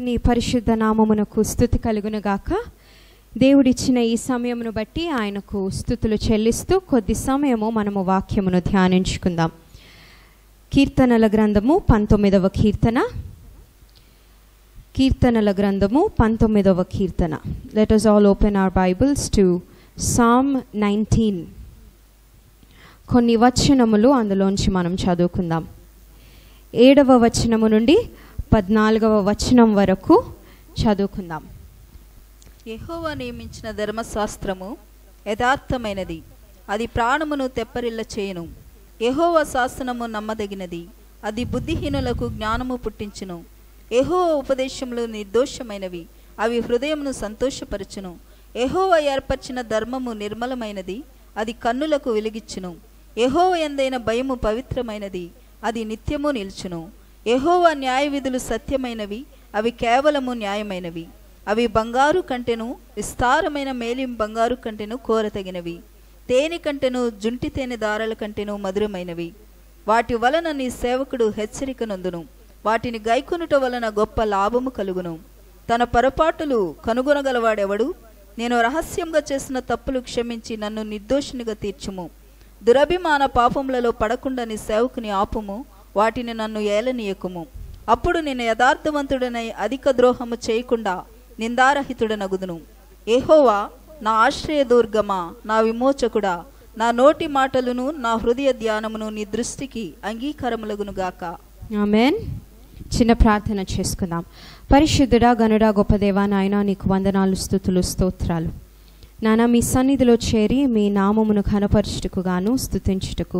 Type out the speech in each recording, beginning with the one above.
దేవుని పరిశుద్ధ నామమునకు స్తుతి కలుగునుగాక. దేవుడిచ్చిన ఈ సమయమును బట్టి ఆయనకు స్తుతులు చెల్లిస్తూ కొద్ది సమయము మనము వాక్యమును ధ్యానించుకుందాం. కీర్తనల గ్రంథము 19వ కీర్తన. కీర్తనల గ్రంథము 19వ కీర్తన. Let us all open our Bibles to Psalm 19. కొన్ని వచనములు అందులోంచి మనం చదువుకుందాం. 7వ వచనము నుండి 14వ వచనం వరకు చదువుకుందాం. యెహోవా నియమించిన ధర్మశాస్త్రము యథార్థమైనది, అది ప్రాణమును తెప్పరిల్ల చేయును. యెహోవా శాసనము నమ్మదగినది, అది బుద్ధిహీనులకు జ్ఞానము పుట్టించును. యెహోవా ఉపదేశములు నిర్దోషమైనవి, అవి హృదయమును సంతోషపరచును. యెహోవా ఏర్పరిచిన ధర్మము నిర్మలమైనది, అది కన్నులకు వెలుగిచ్చును. యెహోవా యందైన భయము పవిత్రమైనది, అది నిత్యము నిలుచును. యెహోవా న్యాయ విధులు సత్యమైనవి, అవి కేవలము న్యాయమైనవి. అవి బంగారు కంటెను, విస్తారమైన మేలిం బంగారు కంటెను కోరతగినవి. తేనె కంటెను, జుంటి తేనె దారాల కంటెను మధురమైనవి. వాటి వలన నీ సేవకుడు హెచ్చరిక నొందును, వాటిని గైకొనుట వలన గొప్ప లాభము కలుగును. తన పొరపాటులు కనుగొనగలవాడెవడు? నేను రహస్యంగా చేసిన తప్పులు క్షమించి నన్ను నిర్దోషినిగా తీర్చుము. దురభిమాన పాపములలో పడకుండా నీ సేవకుని ఆపుము, వాటిని నన్ను ఏలనీయకుము. అప్పుడు నేను యథార్థవంతుడనై అధిక ద్రోహము చేయకుండా నిందారహితుడనగుదును. యెహోవా నా ఆశ్రయదుర్గమా, నా విమోచకుడా, నా నోటి మాటలను నా హృదయ ధ్యానమును నీ దృష్టికి అంగీకారములగునుగాక. ఆమేన్. చిన్న ప్రార్థన చేసుకుందాం. పరిశుద్ధుడా, గనుడా, గొప్ప దేవా, నాయనా నీకు వందనాలు, స్తుతులు, స్తోత్రాలు. నాన్న, మీ సన్నిధిలో చేరి మీ నామమును ఘనపరచుటకు గాను స్తుతించుటకు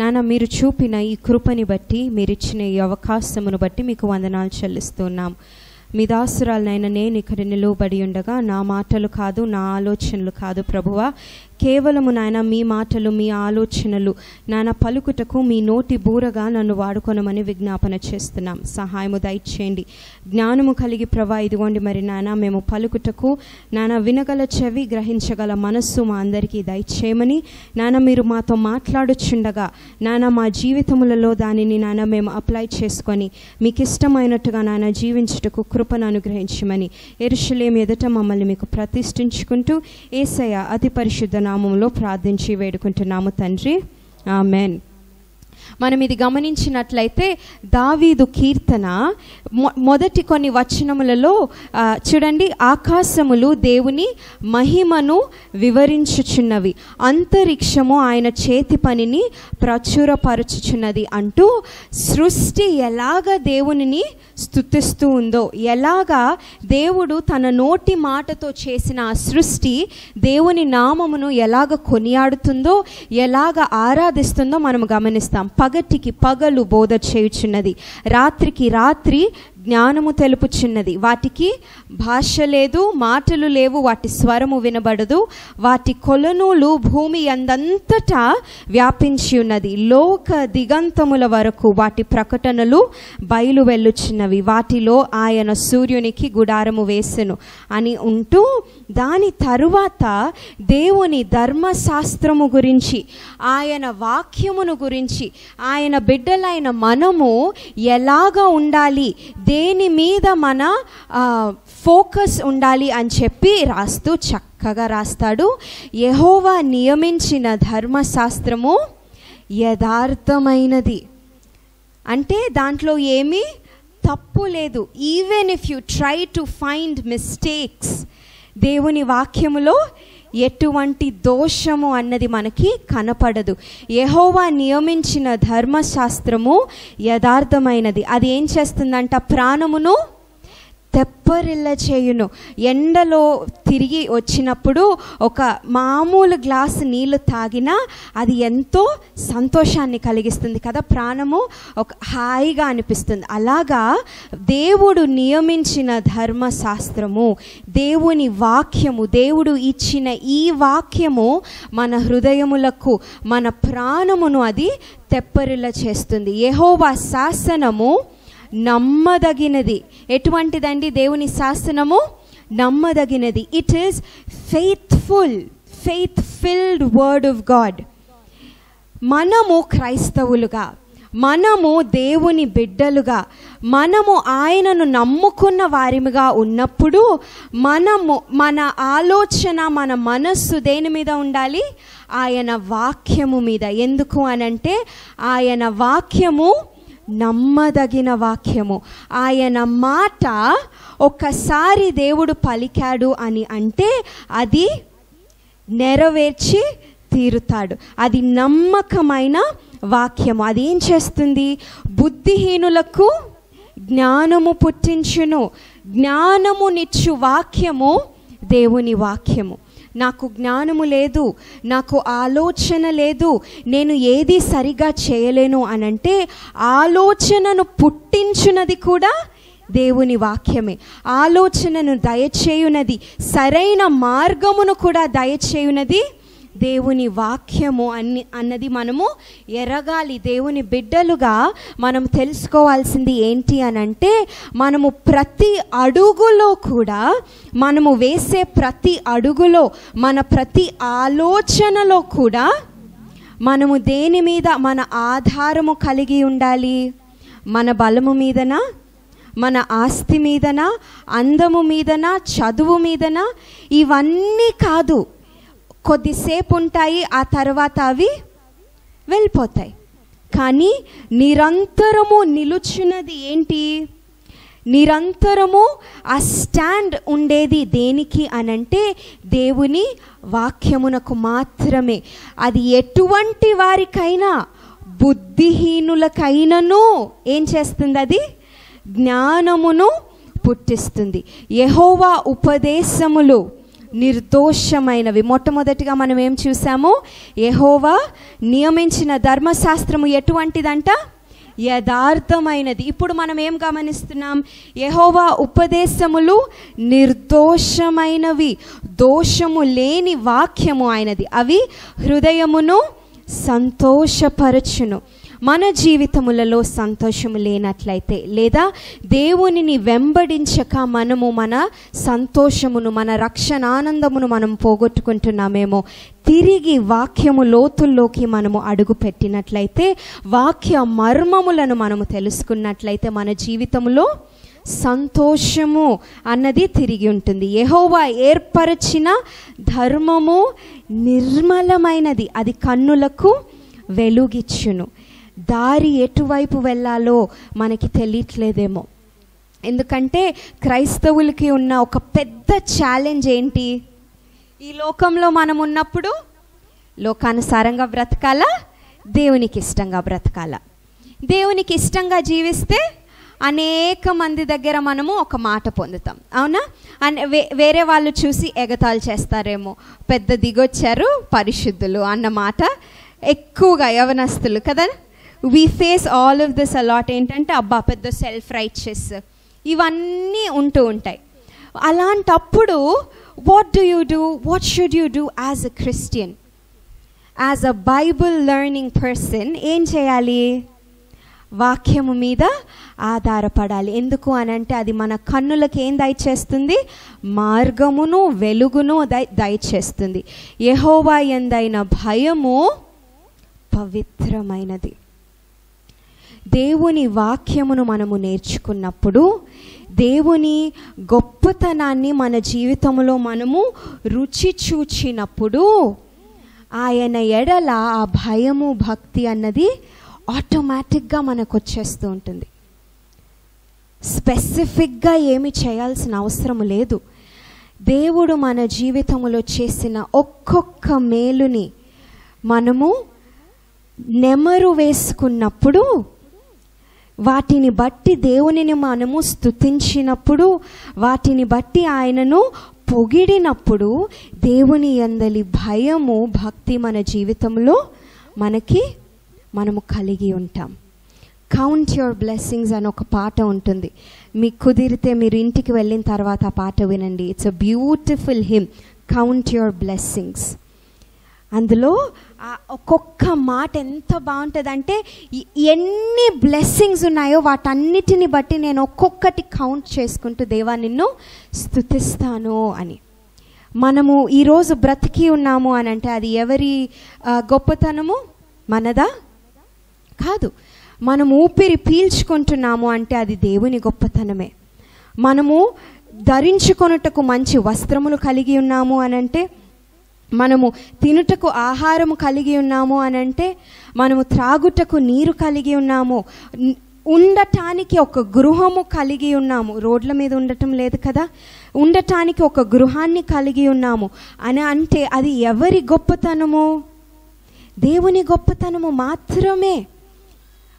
నాన్న మీరు చూపిన ఈ కృపని బట్టి, మీరిచ్చిన ఈ అవకాశమును బట్టి మీకు వందనాలు చెల్లిస్తున్నాం. మీ దాసురాలనైనా నేను ఇక్కడ నిలువబడి ఉండగా నా మాటలు కాదు, నా ఆలోచనలు కాదు ప్రభువా, కేవలము నాయన మీ మాటలు, మీ ఆలోచనలు నాన్న పలుకుటకు మీ నోటి బూరగా నన్ను వాడుకొనమని విజ్ఞాపన చేస్తున్నాం. సహాయము దయచేయండి. జ్ఞానము కలిగి ప్రభా ఇదిగోండి మరి నాన్న మేము పలుకుటకు నాన్న వినగల చెవి, గ్రహించగల మనస్సు మా అందరికీ దయచేయమని నాన్న మీరు మాతో మాట్లాడుచుండగా నాన్న మా జీవితములలో దానిని నాన్న మేము అప్లై చేసుకొని మీకు ఇష్టమైనట్టుగా నాన్న జీవించుటకు కృపను అనుగ్రహించమని యెరూషలేము ఎదుట మమ్మల్ని మీకు ప్రతిష్ఠించుకుంటూ యేసయ్య అతి పరిశుద్ధ నామములో ప్రార్థించి వేడుకుంటున్నాము తండ్రి, ఆమెన్. మనం ఇది గమనించినట్లయితే దావీదు కీర్తన మొదటి కొన్ని వచనములలో చూడండి, ఆకాశములు దేవుని మహిమను వివరించుచున్నవి, అంతరిక్షము ఆయన చేతి పనిని ప్రచురపరచుచున్నది అంటూ సృష్టి ఎలాగ దేవునిని స్తుతిస్తూ ఉందో, ఎలాగా దేవుడు తన నోటి మాటతో చేసిన ఆ సృష్టి దేవుని నామమును ఎలాగ కొనియాడుతుందో, ఎలాగ ఆరాధిస్తుందో మనం గమనిస్తాం. పగటికి పగలు బోధ చేయుచున్నది, రాత్రికి రాత్రి జ్ఞానము తెలుపుచున్నది. వాటికి భాష లేదు, మాటలు లేవు, వాటి స్వరము వినబడదు. వాటి కొలనులు భూమి అందంతటా వ్యాపించి ఉన్నది. లోక దిగంతముల వరకు వాటి ప్రకటనలు బయలు వెళ్ళుచున్నవి. వాటిలో ఆయన సూర్యునికి గుడారము వేసెను అని ఉంటూ, దాని తరువాత దేవుని ధర్మశాస్త్రము గురించి, ఆయన వాక్యమును గురించి, ఆయన బిడ్డలైన మనము ఎలాగా ఉండాలి, దేని మీద మన ఫోకస్ ఉండాలి అని చెప్పి రాస్తూ చక్కగా రాస్తాడు. యెహోవా నియమించిన ధర్మశాస్త్రము యథార్థమైనది అంటే దాంట్లో ఏమీ తప్పు లేదు. Even if you try to find mistakes, దేవుని వాక్యములో ఎటువంటి దోషము అన్నది మనకి కనపడదు. యెహోవా నియమించిన ధర్మశాస్త్రము యథార్థమైనది. అది ఏం చేస్తుందంట? ప్రాణమును తెప్పరిల్ల చేయును. ఎండలో తిరిగి వచ్చినప్పుడు ఒక మామూలు గ్లాసు నీళ్ళు తాగినా అది ఎంతో సంతోషాన్ని కలిగిస్తుంది కదా, ప్రాణము ఒక హాయిగా అనిపిస్తుంది. అలాగా దేవుడు నియమించిన ధర్మశాస్త్రము, దేవుని వాక్యము, దేవుడు ఇచ్చిన ఈ వాక్యము మన హృదయములకు, మన ప్రాణమును అది తెప్పరిల్ల చేస్తుంది. యెహోవా శాసనము నమ్మదగినది. ఎటువంటిదండి దేవుని శాసనము? నమ్మదగినది. It is faith filled word of God. మనము క్రైస్తవులుగా, మనము దేవుని బిడ్డలుగా, మనము ఆయనను నమ్ముకున్న వారిగా ఉన్నప్పుడు మన ఆలోచన, మన మనస్సు దేని మీద ఉండాలి? ఆయన వాక్యము మీద. ఎందుకు అనంటే ఆయన వాక్యము నమ్మదగిన వాక్యము. ఆయన మాట ఒక్కసారి దేవుడు పలికాడు అని అంటే అది నెరవేర్చి తీరుతాడు. అది నమ్మకమైన వాక్యము. అది ఏం చేస్తుంది? బుద్ధిహీనులకు జ్ఞానము పుట్టించును. జ్ఞానమునిచ్చు వాక్యము దేవుని వాక్యము. నాకు జ్ఞానము లేదు, నాకు ఆలోచన లేదు, నేను ఏది సరిగా చేయలేను అనంటే ఆలోచనను పుట్టించున్నది కూడా దేవుని వాక్యమే. ఆలోచనను దయచేయునది, సరైన మార్గమును కూడా దయచేయునది దేవుని వాక్యము అన్నది మనము ఎరగాలి. దేవుని బిడ్డలుగా మనం తెలుసుకోవాల్సింది ఏంటి అనంటే మనము ప్రతి అడుగులో కూడా, మనము వేసే ప్రతి అడుగులో, మన ప్రతి ఆలోచనలో కూడా మనము దేని మీద మన ఆధారము కలిగి ఉండాలి? మన బలము మీదనా, మన ఆస్తి మీదనా, అందము మీదనా, చదువు మీదనా? ఇవన్నీ కాదు. కొద్దిసేపు ఉంటాయి, ఆ తర్వాత అవి వెళ్ళిపోతాయి. కానీ నిరంతరము నిలుచున్నది ఏంటి? నిరంతరము ఆ స్టాండ్ ఉండేది దేనికి అనంటే దేవుని వాక్యమునకు మాత్రమే. అది ఎటువంటి వారికైనా, బుద్ధిహీనులకైనను ఏం చేస్తుంది? అది జ్ఞానమును పుట్టిస్తుంది. యెహోవా ఉపదేశములు నిర్దోషమైనవి. మొట్టమొదటిగా మనం ఏం చూసాము? యెహోవా నియమించిన ధర్మశాస్త్రము ఎటువంటిదంట? యథార్థమైనది. ఇప్పుడు మనం ఏం గమనిస్తున్నాం? యెహోవా ఉపదేశములు నిర్దోషమైనవి, దోషము లేని వాక్యము ఆయనది. అవి హృదయమును సంతోషపరచును. మన జీవితములలో సంతోషము లేనట్లయితే, లేదా దేవునిని వెంబడించక మనము మన సంతోషమును, మన రక్షణానందమును మనం పోగొట్టుకుంటున్నామేమో, తిరిగి వాక్యము లోతుల్లోకి మనము అడుగు పెట్టినట్లయితే, వాక్య మర్మములను మనము తెలుసుకున్నట్లయితే మన జీవితంలో సంతోషము అన్నది తిరిగి ఉంటుంది. యెహోవా ఏర్పరచిన ధర్మము నిర్మలమైనది, అది కన్నులకు వెలుగిచ్చును. దారి ఎటువైపు వెళ్ళాలో మనకి తెలియట్లేదేమో. ఎందుకంటే క్రైస్తవులకి ఉన్న ఒక పెద్ద ఛాలెంజ్ ఏంటి? ఈ లోకంలో మనం ఉన్నప్పుడు లోకానుసారంగా బ్రతకాలా, దేవునికి ఇష్టంగా బ్రతకాలా? దేవునికి ఇష్టంగా జీవిస్తే అనేక మంది దగ్గర మనము ఒక మాట పొందుతాం, అవునా? వేరే వాళ్ళు చూసి ఎగతాళి చేస్తారేమో, పెద్ద దిగొచ్చారు పరిశుద్ధులు అన్న మాట ఎక్కువగా యవనస్తులు కదా, we face all of this a lot. ఏంటంటే అబ్బా పెద్ద సెల్ఫ్ రైచియస్ ఇవన్నీ ఉంటూ ఉంటాయి. అలాంటప్పుడు what do you do? What should you do as a Christian? As a Bible learning person ఏం చేయాలి? వాక్యము మీద ఆధారపడాలి. ఎందుకు అనంటే అది మన కన్నులకు ఏం దయచేస్తుంది? మార్గమును వెలుగును దయచేస్తుంది. యెహోవా యందైన భయము పవిత్రమైనది. దేవుని వాక్యమును మనము నేర్చుకున్నప్పుడు, దేవుని గొప్పతనాన్ని మన జీవితంలో మనము రుచి చూచినప్పుడు, ఆయన ఎడల ఆ భయము భక్తి అన్నది ఆటోమేటిక్గా మనకు వచ్చేస్తూ ఉంటుంది. స్పెసిఫిక్గా ఏమి చేయాల్సిన అవసరం లేదు. దేవుడు మన జీవితంలో చేసిన ఒక్కొక్క మేలుని మనము నెమరు వేసుకున్నప్పుడు, వాటిని బట్టి దేవునిని మనము స్తుతించినప్పుడు, వాటిని బట్టి ఆయనను పొగిడినప్పుడు, దేవుని యందలి భయము భక్తి మన జీవితంలో మనము కలిగి ఉంటాం. కౌంట్ యువర్ బ్లెస్సింగ్స్ అని ఒక పాట ఉంటుంది. మీకు కుదిరితే మీరు ఇంటికి వెళ్ళిన తర్వాత ఆ పాట వినండి. It's a beautiful him, count your blessings. అందులో ఒక్కొక్క మాట ఎంత బాగుంటుందంటే, ఎన్ని బ్లెస్సింగ్స్ ఉన్నాయో వాటన్నిటిని బట్టి నేను ఒక్కొక్కటి కౌంట్ చేసుకుంటూ దేవా నిన్ను స్తుతిస్తాను అని. మనము ఈరోజు బ్రతికి ఉన్నాము అని అంటే అది ఎవరి గొప్పతనము? మనదా? కాదు. మనం ఊపిరి పీల్చుకుంటున్నాము అంటే అది దేవుని గొప్పతనమే. మనము ధరించుకొనుటకు మంచి వస్త్రములు కలిగి ఉన్నాము అనంటే, మనము తినుటకు ఆహారము కలిగి ఉన్నాము అనంటే, మనము త్రాగుటకు నీరు కలిగి ఉన్నాము, ఉండటానికి ఒక గృహము కలిగి ఉన్నాము. రోడ్ల మీద ఉండటం లేదు కదా, ఉండటానికి ఒక గృహాన్ని కలిగి ఉన్నాము అని అంటే అది ఎవరి గొప్పతనము? దేవుని గొప్పతనము మాత్రమే,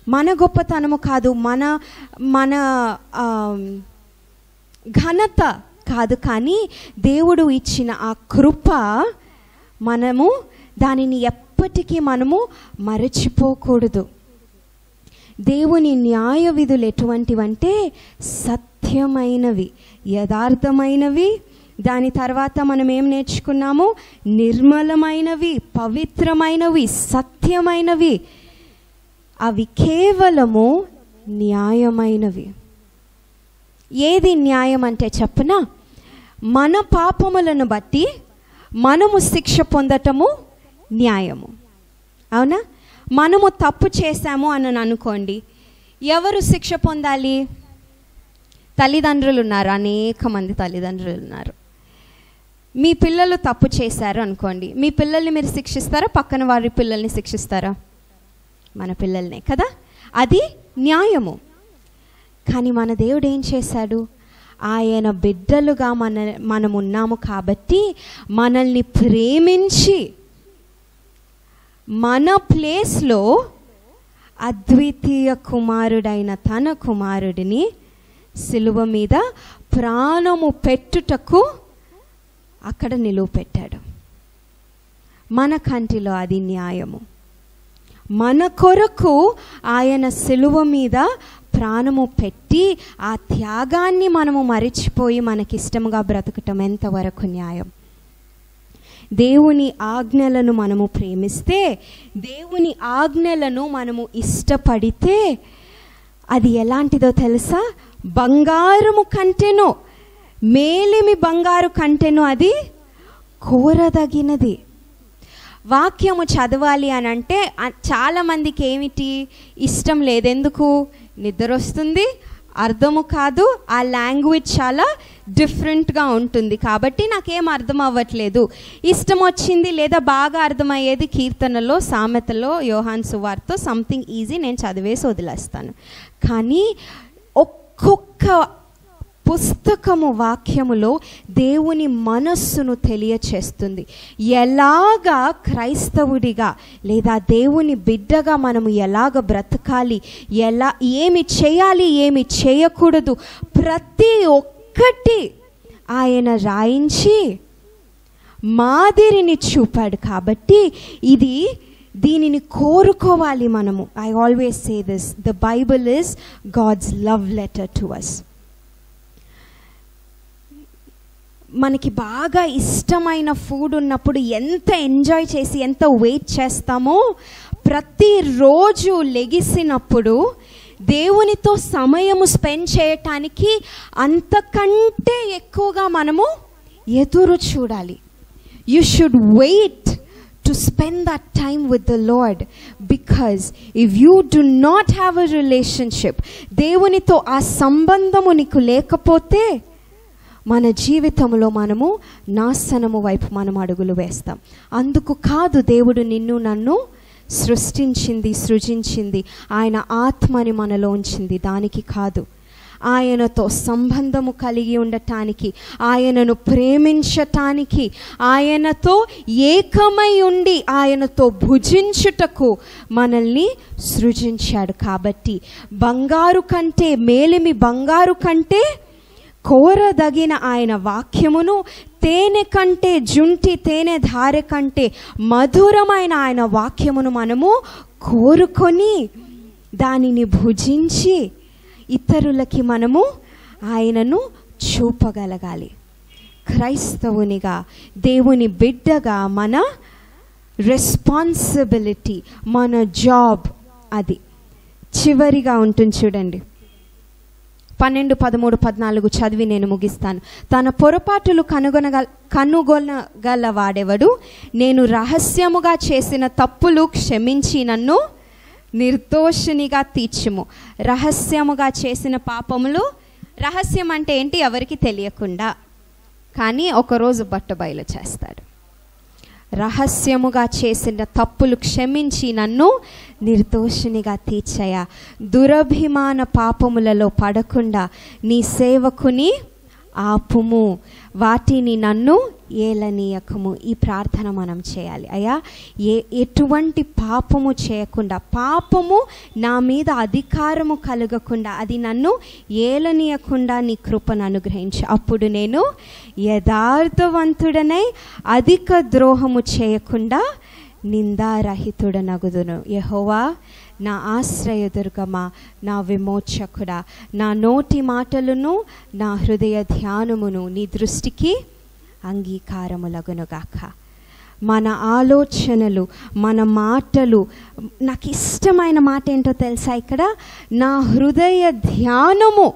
మన గొప్పతనము కాదు, మన ఘనత కాదు. కానీ దేవుడు ఇచ్చిన ఆ కృప మనము దానిని ఎప్పటికీ మనము మరచిపోకూడదు. దేవుని న్యాయ విధులు ఎటువంటివంటే సత్యమైనవి, యథార్థమైనవి. దాని తర్వాత మనం ఏం నేర్చుకున్నాము? నిర్మలమైనవి, పవిత్రమైనవి, సత్యమైనవి. అవి కేవలము న్యాయమైనవి. ఏది న్యాయం అంటే చెప్పనా? మన పాపములను బట్టి మనము శిక్ష పొందటము న్యాయము, అవునా? మనము తప్పు చేశాము అని అనుకోండి, ఎవరు శిక్ష పొందాలి? తల్లిదండ్రులు ఉన్నారు, అనేక మంది తల్లిదండ్రులు ఉన్నారు. మీ పిల్లలు తప్పు చేశారు అనుకోండి, మీ పిల్లల్ని మీరు శిక్షిస్తారా? పక్కన వారి పిల్లల్ని శిక్షిస్తారా? మన పిల్లల్నే కదా, అది న్యాయము. కానీ మన దేవుడు ఏం చేశాడు? ఆయన బిడ్డలుగా మనం ఉన్నాము కాబట్టి మనల్ని ప్రేమించి మన ప్లేస్లో అద్వితీయ కుమారుడైన తన కుమారుడిని సిలువ మీద ప్రాణము పెట్టుటకు అక్కడ నిలువపెట్టాడు. మన కంటిలో అది న్యాయము. మన కొరకు ఆయన సిలువ మీద ప్రాణము పెట్టి ఆ త్యాగాన్ని మనము మరిచిపోయి మనకిష్టముగా బ్రతకటం ఎంతవరకు న్యాయం? దేవుని ఆజ్ఞలను మనము ప్రేమిస్తే, దేవుని ఆజ్ఞలను మనము ఇష్టపడితే అది ఎలాంటిదో తెలుసా? బంగారము కంటేనో, మేలిమి బంగారు కంటేనో అది కోరదగినది. వాక్యము చదవాలి అని అంటే చాలామందికి ఏమిటి ఇష్టం లేదు. ఎందుకు? నిద్ర వస్తుంది, అర్థము కాదు, ఆ లాంగ్వేజ్ చాలా డిఫరెంట్గా ఉంటుంది కాబట్టి నాకేం అర్థం అవ్వట్లేదు. ఇష్టం వచ్చింది లేదా బాగా అర్థమయ్యేది కీర్తనలో, సామెతలో, యోహాను సువార్త, సంథింగ్ ఈజీ నేను చదివేసి వదిలేస్తాను. కానీ ఒక్కొక్క పుస్తకము వాక్యములో దేవుని మనస్సును తెలియచేస్తుంది. ఎలాగా క్రైస్తవుడిగా లేదా దేవుని బిడ్డగా మనము ఎలాగ బ్రతకాలి, ఏమి చేయాలి, ఏమి చేయకూడదు, ప్రతి ఒక్కటి ఆయన రాయించి మాదిరిని చూపాడు. కాబట్టి దీనిని కోరుకోవాలి మనము. I always say this, the Bible is God's love letter to us. మనకి బాగా ఇష్టమైన ఫుడ్ ఉన్నప్పుడు ఎంత ఎంజాయ్ చేసి ఎంత వెయిట్ చేస్తామో, ప్రతిరోజు లెగిసినప్పుడు దేవునితో సమయము స్పెండ్ చేయటానికి అంతకంటే ఎక్కువగా మనము ఎదురు చూడాలి. You should wait to spend that time with the Lord, because if you do not have a relationship, దేవునితో ఆ సంబంధము నీకు లేకపోతే మన జీవితంలో మనము నాశనము వైపు మనం అడుగులు వేస్తాం. అందుకు కాదు దేవుడు నిన్ను నన్ను సృజించింది, ఆయన ఆత్మని మనలో ఉంచింది, దానికి కాదు. ఆయనతో సంబంధము కలిగి ఉండటానికి, ఆయనను ప్రేమించటానికి, ఆయనతో ఏకమై ఉండి ఆయనతో భుజించుటకు మనల్ని సృజించాడు. కాబట్టి బంగారు కంటే, మేలిమి బంగారు కంటే కోరదగిన ఆయన వాక్యమును, తేనె కంటే, జుంటి తేనె ధారె కంటే మధురమైన ఆయన వాక్యమును మనము కోరుకొని దానిని భుజించి ఇతరులకి మనము ఆయనను చూపగలగాలి. క్రైస్తవునిగా, దేవుని బిడ్డగా మన రెస్పాన్సిబిలిటీ, మన జాబ్ అది. చివరిగా ఉంటుంది చూడండి, 12, 13, 14 చదివి నేను ముగిస్తాను. తన పొరపాటులు కనుగొనగలవాడెవడు? నేను రహస్యముగా చేసిన తప్పులు క్షమించి నన్ను నిర్దోషినిగా తీర్చుము. రహస్యముగా చేసిన పాపములు, రహస్యం అంటే ఏంటి? ఎవరికి తెలియకుండా, కానీ ఒకరోజు బట్టబయలు చేస్తాడు. రహస్యముగా చేసిన తప్పులు క్షమించి నన్ను నిర్దోషినిగా తీర్చయా. దురభిమాన పాపములలో పడకుండా నీ సేవకుని ఆపుము, వాటిని నన్ను ఏలనీయకము. ఈ ప్రార్థన మనం చేయాలి. అయ్యా, ఎటువంటి పాపము చేయకుండా, పాపము నా మీద అధికారము కలగకుండా, అది నన్ను ఏలనీయకుండా నీ కృపను అనుగ్రహించు. అప్పుడు నేను యథార్థవంతుడనై అధిక ద్రోహము చేయకుండా నిందారహితుడనగుదును. యెహోవా నా ఆశ్రయదుర్గమా, నా విమోచకుడా, నా నోటి మాటలను నా హృదయ ధ్యానమును నీ దృష్టికి అంగీకారములగునుగాక. మన ఆలోచనలు, మన మాటలు, నాకు ఇష్టమైన మాట ఏంటో తెలుసా? ఇక్కడ నా హృదయ ధ్యానము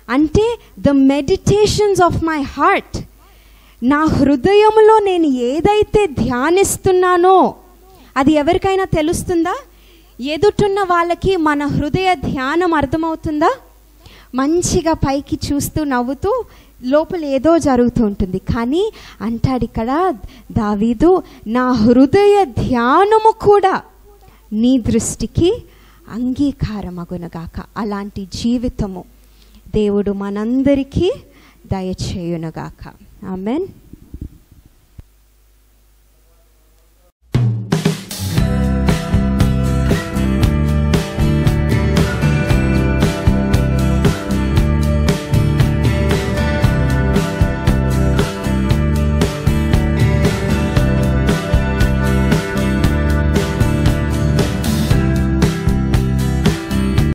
అంటే the meditations of my heart. నా హృదయంలో నేను ఏదైతే ధ్యానిస్తున్నానో అది ఎవరికైనా తెలుస్తుందా? ఎదుటున్న వాళ్ళకి మన హృదయ ధ్యానం అర్థమవుతుందా? మంచిగా పైకి చూస్తూ నవ్వుతూ లోపల ఏదో జరుగుతూ ఉంటుంది. కానీ అంటాడు ఇక్కడ దావీదు, నా హృదయ ధ్యానము కూడా నీ దృష్టికి అంగీకారమగునుగాక. అలాంటి జీవితము దేవుడు మనందరికీ దయచేయునుగాక. ఆమెన్.